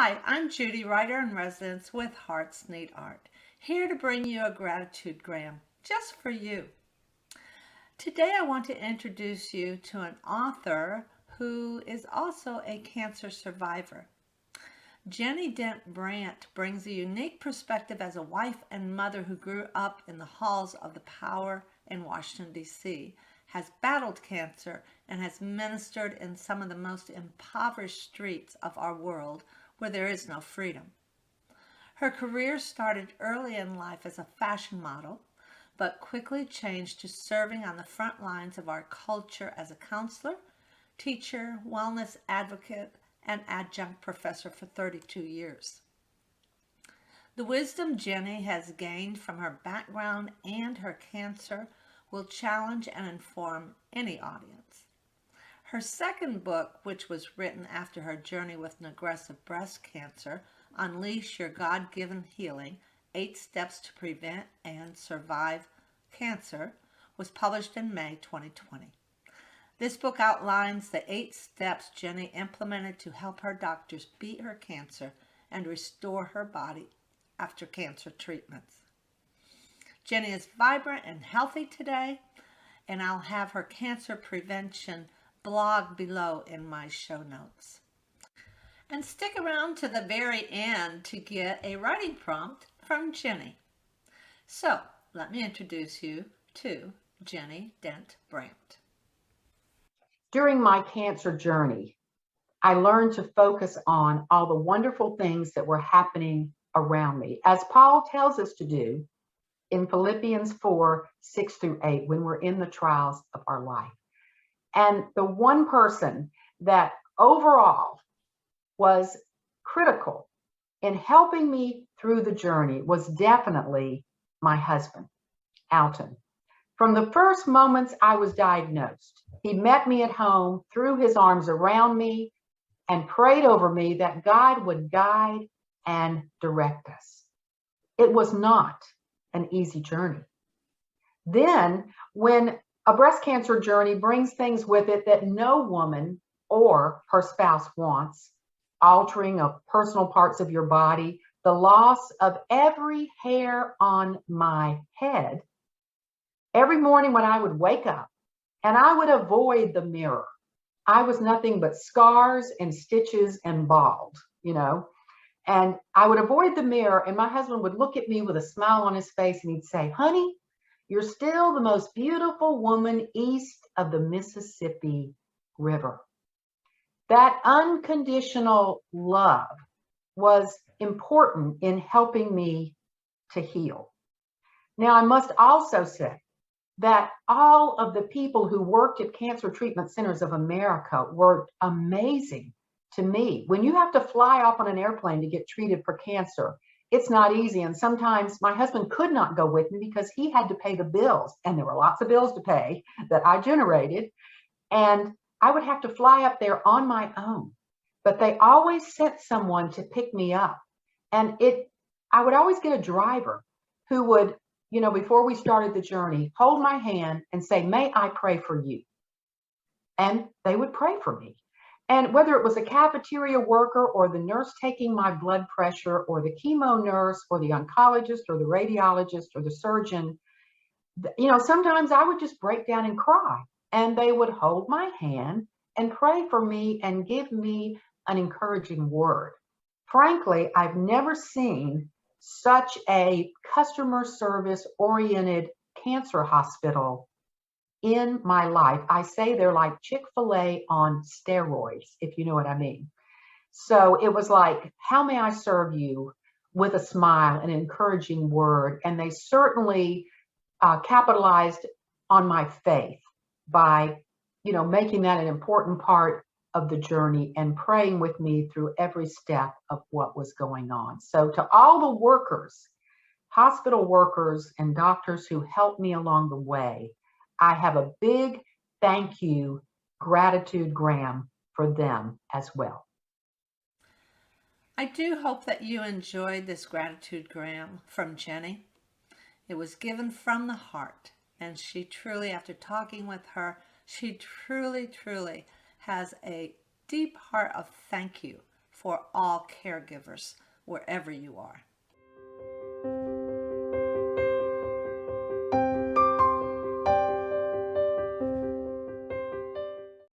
Hi, I'm Judy, writer-in-residence with Hearts Need Art, here to bring you a gratitude gram just for you. Today I want to introduce you to an author who is also a cancer survivor. Ginny Brant brings a unique perspective as a wife and mother who grew up in the halls of the power in Washington, D.C., has battled cancer, and has ministered in some of the most impoverished streets of our world where there is no freedom. Her career started early in life as a fashion model, but quickly changed to serving on the front lines of our culture as a counselor, teacher, wellness advocate, and adjunct professor for 32 years. The wisdom Ginny has gained from her background and her cancer will challenge and inform any audience. Her second book, which was written after her journey with aggressive breast cancer, Unleash Your God-Given Healing, 8 Steps to Prevent and Survive Cancer, was published in May 2020. This book outlines the 8 steps Ginny implemented to help her doctors beat her cancer and restore her body after cancer treatments. Ginny is vibrant and healthy today, and I'll have her cancer prevention blog below in my show notes. And stick around to the very end to get a writing prompt from Ginny. So, let me introduce you to Ginny Dent Brant. During my cancer journey, I learned to focus on all the wonderful things that were happening around me, as Paul tells us to do in Philippians 4:6-8, when we're in the trials of our life. And the one person that overall was critical in helping me through the journey was definitely my husband, Alton. From the first moments I was diagnosed, he met me at home, threw his arms around me, and prayed over me that God would guide and direct us. It was not an easy journey. Then, when a breast cancer journey brings things with it that no woman or her spouse wants, altering of personal parts of your body, the loss of every hair on my head, every morning when I would wake up and I would avoid the mirror, I was nothing but scars and stitches and bald, and I would avoid the mirror, and my husband would look at me with a smile on his face and he'd say, "Honey, you're still the most beautiful woman east of the Mississippi River." That unconditional love was important in helping me to heal. Now, I must also say that all of the people who worked at Cancer Treatment Centers of America were amazing to me. When you have to fly off on an airplane to get treated for cancer, it's not easy. And sometimes my husband could not go with me because he had to pay the bills. And there were lots of bills to pay that I generated. And I would have to fly up there on my own. But they always sent someone to pick me up. And I would always get a driver who would, before we started the journey, hold my hand and say, "May I pray for you?" And they would pray for me. And whether it was a cafeteria worker or the nurse taking my blood pressure or the chemo nurse or the oncologist or the radiologist or the surgeon, sometimes I would just break down and cry. And they would hold my hand and pray for me and give me an encouraging word. Frankly, I've never seen such a customer service oriented cancer hospital in my life. I say they're like Chick-fil-A on steroids, if you know what I mean. So it was like, "How may I serve you?" with a smile, an encouraging word. And they certainly capitalized on my faith by, making that an important part of the journey and praying with me through every step of what was going on. So to all the workers, hospital workers and doctors who helped me along the way, I have a big thank you, gratitude gram for them as well. I do hope that you enjoyed this gratitude gram from Ginny. It was given from the heart, and she truly, after talking with her, she truly has a deep heart of thank you for all caregivers, wherever you are.